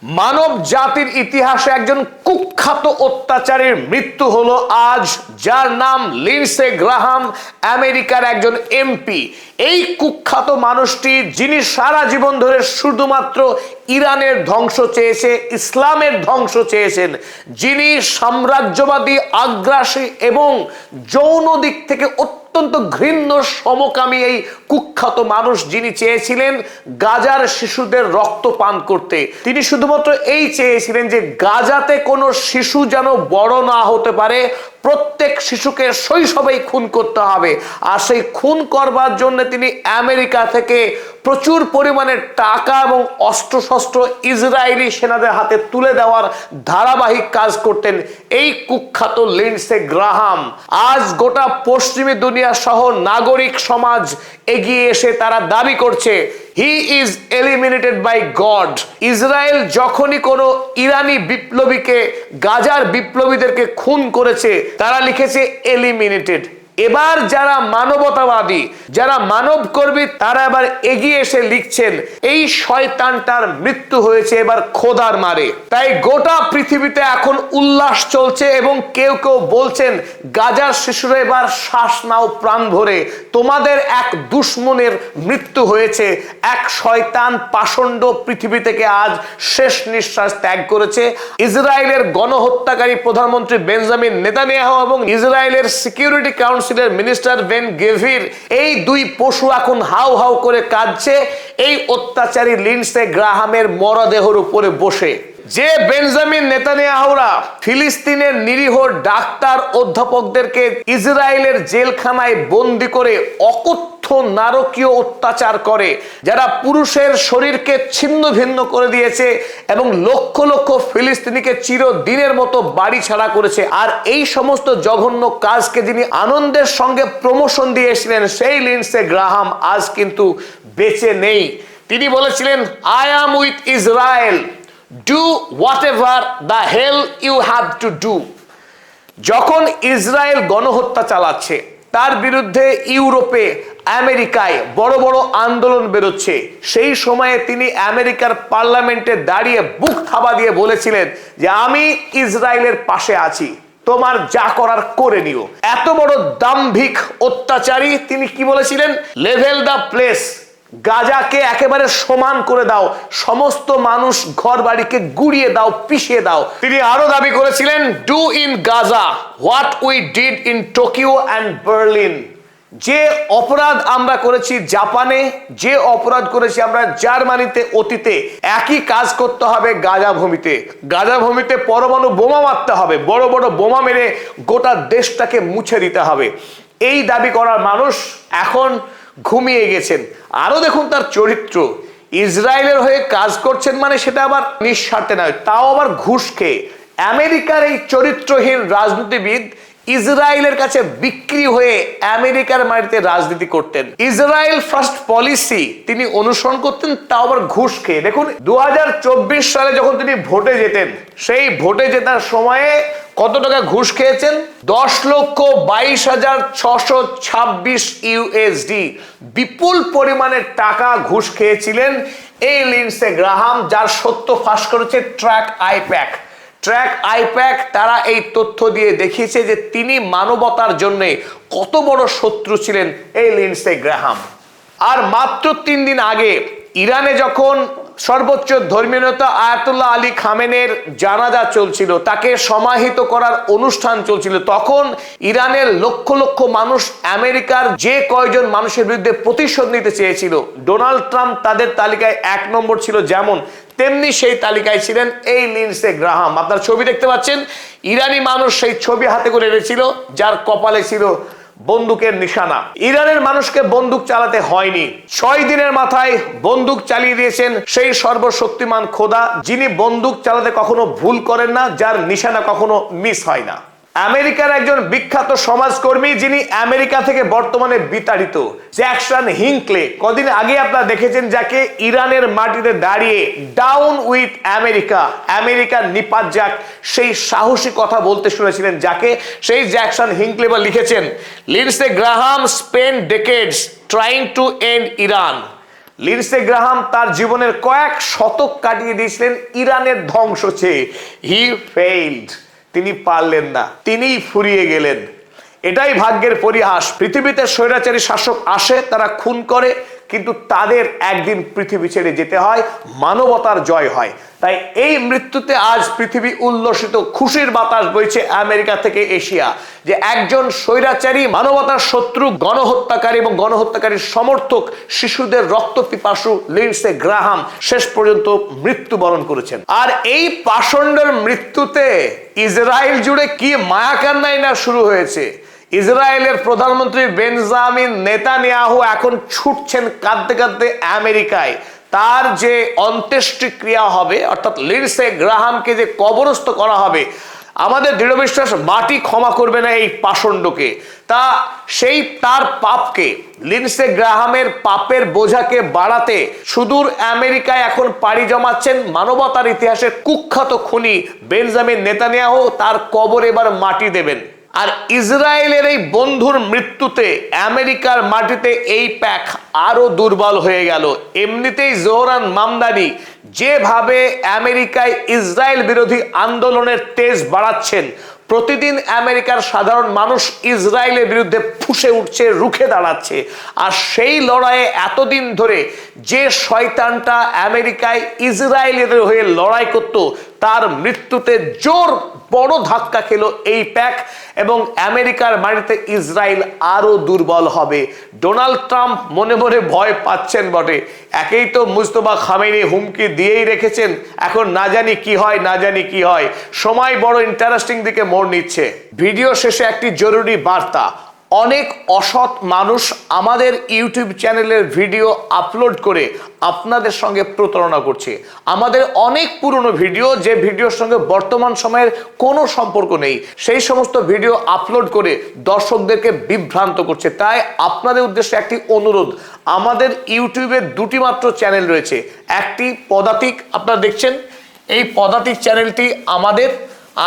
মানব জাতির ইতিহাসে একজন কুখ্যাত অত্যাচারীর মৃত্যু হলো আজ, যার নাম লিন্ডসে গ্রাহাম, আমেরিকার একজন এমপি। এই কুখ্যাত মানুষটি, যিনি সারা জীবন ধরে শুধুমাত্র ইরানের ধ্বংস চেয়েছে, ইসলামের ধ্বংস চেয়েছেন, যিনি সাম্রাজ্যবাদী, আগ্রাসী এবং যৌন দিক থেকে অত্যন্ত ঘৃণ্য সমকামী এই কুখ্যাত মানুষ, যিনি চেয়েছিলেন গাজার শিশুদের রক্ত পান করতে। তিনি শুধুমাত্র এই চেয়েছিলেন যে গাজাতে কোনো শিশু যেন বড় না হতে পারে, প্রত্যেক শিশুকে শৈশবেই খুন করতে হবে। আর সেই খুন করবার জন্য তিনি আমেরিকা থেকে প্রচুর পরিমাণে টাকা এবং অস্ত্রশস্ত্র ইসরায়েলি সেনাদের হাতে তুলে দেওয়ার ধারাবাহিক কাজ করতেন এই কুখ্যাত লিন্ডসে গ্রাহাম। আজ গোটা পশ্চিমী দুনিয়া সহ নাগরিক সমাজ এগিয়ে এসে তারা দাবি করছে he is eliminated by God. Israel যখনই কোনো ইরানি বিপ্লবীকে, গাজার বিপ্লবীদেরকে খুন করেছে, তারা লিখেছে এলিমিনেটেড। এবার যারা মানবতাবাদী, যারা মানব কর্মী, তারা এবার এগিয়ে এসে লিখছেন এই শয়তানটার মৃত্যু হয়েছে এবার খোদার মারে। তাই গোটা পৃথিবীতে এখন উল্লাস চলছে এবং কেউ কেউ বলছেন গাজার শিশুরা এবার শ্বাস নাও প্রাণ ভরে, তোমাদের এক দুশ্মনের মৃত্যু হয়েছে, এক শয়তান পাষণ্ড পৃথিবী থেকে আজ শেষ নিঃশ্বাস ত্যাগ করেছে। ইসরায়েলের গণহত্যাকারী প্রধানমন্ত্রী বেঞ্জামিন নেতানিয়াহু এবং ইসরায়েলের সিকিউরিটি কাউন্সিল মিনিস্টার বেন গেভির, এই দুই পশু এখন হাউ হাউ করে কাঁদছে এই অত্যাচারী লিন্ডসে গ্রাহামের মরদেহের উপরে বসে। যে বেঞ্জামিন নেতানিয়াহুরা ফিলিস্তিনের নিরীহ ডাক্তার, অধ্যাপকদেরকে ইসরায়েলের জেলখানায় বন্দি করে অকথ্য নারকীয় অত্যাচার করে, যারা পুরুষের শরীরকে ছিন্ন ভিন্ন করে দিয়েছে এবং লক্ষ লক্ষ ফিলিস্তিনিকে চিরদিনের মতো বাড়ি ছাড়া করেছে, আর এই সমস্ত জঘন্য কাজকে যিনি আনন্দের সঙ্গে প্রমোশন দিয়েছিলেন, সেই লিন্ডসে গ্রাহাম আজ কিন্তু বেঁচে নেই। তিনি বলেছিলেন I am with Israel, do whatever the hell you have to do। যখন ইসরায়েল গণহত্যা চালাচ্ছে, তার বিরুদ্ধে ইউরোপে, আমেরিকায় বড় বড় আন্দোলন বেরোচ্ছে, সেই সময়ে তিনি আমেরিকার পার্লামেন্টে দাঁড়িয়ে বুক থাবা দিয়ে বলেছিলেন যে আমি ইসরায়েলের পাশে আছি, তোমার যা করার করে নিও। এত বড় দাম্ভিক অত্যাচারী তিনি কি বলেছিলেন? লেভেল দ্য প্লেস, গাজাকে একেবারে সমান করে দাও, সমস্ত মানুষ ঘর বাড়িকে গুড়িয়ে দাও, পিষিয়ে দাও। তিনি আরো দাবি করেছিলেন do in Gaza what we did in Tokyo and Berlin. যে অপরাধ আমরা করেছি জাপানে, যে অপরাধ করেছি আমরা জার্মানিতে অতীতে, একই কাজ করতে হবে গাজা ভূমিতে। গাজা ভূমিতে পরমাণু বোমা মারতে হবে, বড় বড় বোমা মেরে গোটা দেশটাকে মুছে দিতে হবে। এই দাবি করার মানুষ এখন ঘুমিয়ে গেছেন। আরো দেখুন তার চরিত্র, ইসরায়েলের হয়ে কাজ করছেন মানে সেটা আবার নিঃস্বার্থে নয়, তাও আবার ঘুষ খেয়ে। আমেরিকার এই চরিত্রহীন রাজনীতিবিদ ইসরায়েলের কাছে বিক্রি হয়ে আমেরিকার মাটিতে রাজনীতি করতেন। ইসরায়েল ফার্স্ট পলিসি তিনি অনুসরণ করতেন, তাও আবার ঘুষ খেয়ে। দেখুন 2024 সালে যখন তিনি ভোটে যেতেন, সেই ভোটে জেতার সময়ে কত টাকা ঘুষ খেয়েছেন? 10,22,626 ইউএসডি, বিপুল পরিমাণের টাকা ঘুষ খেয়েছিলেন এই লিন্ডসে গ্রাহাম, যার সত্য ফাঁস করেছে ট্র্যাক আইপ্যাক। ট্র্যাক আইপ্যাক তারা এই তথ্য দিয়ে দেখিয়েছে যে তিনি মানবতার জন্য কত বড় শত্রু ছিলেন এই লিন্ডসে গ্রাহাম। আর মাত্র 3 দিন আগে ইরানে যখন সর্বোচ্চ ধর্মীয় নেতা আয়াতুল্লাহ আলী খামেনের জানাজা চলছিল, তাকে সমাহিত করার অনুষ্ঠান চলছিল, তখন ইরানের লক্ষ লক্ষ মানুষ আমেরিকার যে কয়জন মানুষের বিরুদ্ধে প্রতিশোধ নিতে চেয়েছিল, ডোনাল্ড ট্রাম্প তাদের তালিকায় 1 নম্বর ছিল, যেমন তেমনি সেই তালিকায় ছিলেন এই লিন্ডসে গ্রাহাম। আপনার ছবি দেখতে পাচ্ছেন, ইরানি মানুষ সেই ছবি হাতে করে এনেছিল, যার কপালে ছিল বন্দুকের নিশানা। ইরানের মানুষকে বন্দুক চালাতে হয়নি, 6 দিনের মাথায় বন্দুক চালিয়ে দিয়েছেন সেই সর্বশক্তিমান খোদা, যিনি বন্দুক চালাতে কখনো ভুল করেন না, যার নিশানা কখনো মিস হয় না। আমেরিকার একজন বিখ্যাত সমাজকর্মী, যিনি আমেরিকা থেকে বর্তমানে বিতাড়িত, জ্যাকসন হিংকলে, কদিন আগে আপনারা দেখেছেন, যাকে ইরানের মাটিতে দাঁড়িয়ে ডাউন উইথ আমেরিকা, আমেরিকার নিপাত যাক, সেই সাহসী কথা বলতে শুনেছিলেন, যাকে সেই জ্যাকসন হিংকলে লিখেছেন Lindsey Graham spend decades trying to end Iran, Lindsey Graham তার জীবনের কয়েক শতক কাটিয়ে দিয়েছিলেন ইরানের ধ্বংস চেয়ে। হি ফেইলড, তিনি পারলেন না, তিনিই ফুরিয়ে গেলেন। এটাই ভাগ্যের পরিহাস। পৃথিবীতে স্বৈরাচারী শাসক আসে, তারা খুন করে, কিন্তু তাদের একদিন পৃথিবী ছেড়ে যেতে হয়, মানবতার জয় হয়। তাই এই মৃত্যুতে আজ পৃথিবী উল্লসিত, খুশির বাতাস বইছে আমেরিকা থেকে এশিয়া, যে একজন স্বৈরাচারী, মানবতার শত্রু, গণহত্যাকারী এবং গণহত্যাকারীর সমর্থক, শিশুদের রক্ত পিপাসু লিন্ডসে গ্রাহাম শেষ পর্যন্ত মৃত্যুবরণ করেছেন। আর এই পাষণ্ডের মৃত্যুতে ইসরায়েল জুড়ে কি মায়াকান্নাই না শুরু হয়েছে। ইসরায়েলের প্রধানমন্ত্রী বেঞ্জামিন নেতানিয়াহু এখন ছুটছেন কাঁদতে কাঁদতে আমেরিকায়। তার যে অন্ত্যেষ্টিক্রিয়া হবে, অর্থাৎ লিন্ডসে গ্রাহামকে যে কবরস্থ করা হবে, আমাদের দৃঢ় বিশ্বাস মাটি ক্ষমা করবে না এই পাষণ্ডকে। সেই তার পাপকে, লিন্ডসে গ্রাহামের পাপের বোঝাকে বাড়াতে সুদূর আমেরিকায় এখন পাড়ি জমাচ্ছেন মানবতার ইতিহাসের কুখ্যাত খুনি বেঞ্জামিন নেতানিয়াহু। তার কবর এবার মাটি দেবেন। আর ইসরায়েলের এই বন্ধুর মৃত্যুতে আমেরিকার মাটিতে এই প্যাক আরো দুর্বল হয়ে গেল। এমনিতেই জোহরান মামদানি যেভাবে আমেরিকায় ইসরায়েল বিরোধী আন্দোলনের তেজ বাড়াচ্ছেন, প্রতিদিন আমেরিকার সাধারণ মানুষ ইসরায়েলের বিরুদ্ধে ফুঁসে উঠছে, রুখে দাঁড়াচ্ছে। আর সেই লড়াইয়ে এতদিন ধরে যে শয়তানটা আমেরিকায় ইসরায়েলের হয়ে লড়াই করত, তার মৃত্যুতে জোর বড় ধাক্কা খেলো এই প্যাক, এবং আমেরিকার মাটিতে ইসরায়েল আরো দুর্বল হবে। ডোনাল্ড ট্রাম্প মনে মনে ভয় পাচ্ছেন বটে। একেই তো মুস্তফা খামেনি হুমকি দিয়েই রেখেছেন, এখন না জানি কি হয়, না জানি কি হয়। সময় বড় ইন্টারেস্টিং দিকে মোড় নিচ্ছে। ভিডিও শেষে একটি জরুরি বার্তা। অনেক অসৎ মানুষ আমাদের ইউটিউব চ্যানেলের ভিডিও আপলোড করে আপনাদের সঙ্গে প্রতারণা করছে। আমাদের অনেক পুরনো ভিডিও, যে ভিডিওর সঙ্গে বর্তমান সময়ের কোনো সম্পর্ক নেই, সেই সমস্ত ভিডিও আপলোড করে দর্শকদেরকে বিভ্রান্ত করছে। তাই আপনাদের উদ্দেশ্যে একটি অনুরোধ, আমাদের ইউটিউবে দুটি মাত্র চ্যানেল রয়েছে। একটি পদাতিক, আপনারা দেখছেন এই পদাতিক চ্যানেলটি আমাদের,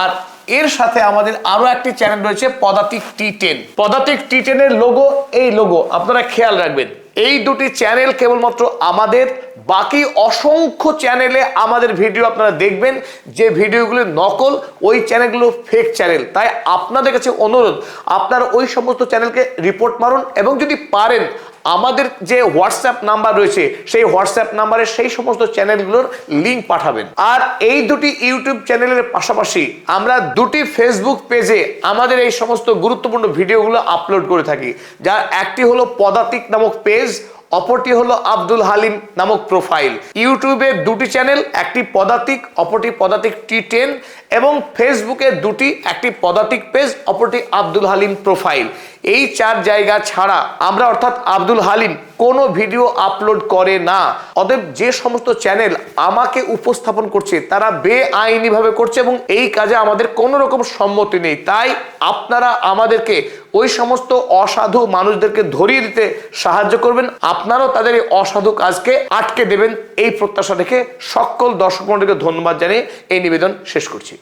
আর এর সাথে আমাদের আরো একটি চ্যানেল রয়েছে পদাতিক টি10। পদাতিক টি10 এর লোগো এই লোগো, আপনারা খেয়াল রাখবেন। এই দুটি চ্যানেল কেবলমাত্র আমাদের, বাকি অসংখ্য চ্যানেলে আমাদের ভিডিও আপনারা দেখবেন যে ভিডিওগুলো নকল, ওই চ্যানেলগুলো ফেক চ্যানেল। তাই আপনাদের কাছে অনুরোধ, আপনারা ওই সমস্ত চ্যানেলকে রিপোর্ট মারুন, এবং যদি পারেন আমাদের যে হোয়াটসঅ্যাপ নাম্বার রয়েছে সেই হোয়াটসঅ্যাপ নাম্বারে সেই সমস্ত চ্যানেলগুলোর লিঙ্ক পাঠাবেন। আর এই দুটি ইউটিউব চ্যানেলের পাশাপাশি আমরা দুটি ফেসবুক পেজে আমাদের এই সমস্ত গুরুত্বপূর্ণ ভিডিওগুলো আপলোড করে থাকি, যার একটি হলো পদাতিক নামক পেজ, অপরটি হলো আব্দুল হালিম নামক প্রোফাইল। ইউটিউবে দুটি চ্যানেল, একটি পদাতিক, অপরটি পদাতিক টি10, এবং ফেসবুকে দুটি, একটি পদাতিক পেজ, অপরটি আব্দুল হালিম প্রোফাইল। এই চার জায়গা ছাড়া আমরা, অর্থাৎ আব্দুল হালিম, কোনো ভিডিও আপলোড করে না। অতএব যে সমস্ত চ্যানেল আমাকে উপস্থাপন করছে তারা বেআইনিভাবে করছে, এবং এই কাজে আমাদের কোনো রকম সম্মতি নেই। তাই আপনারা আমাদেরকে ওই সমস্ত অসাধু মানুষদেরকে ধরিয়ে দিতে সাহায্য করবেন, আপনারাও তাদের এই অসাধু কাজকে আটকে দেবেন, এই প্রত্যাশা রেখে সকল দর্শক মণ্ডলীকে ধন্যবাদ জানিয়ে এই নিবেদন শেষ করছি।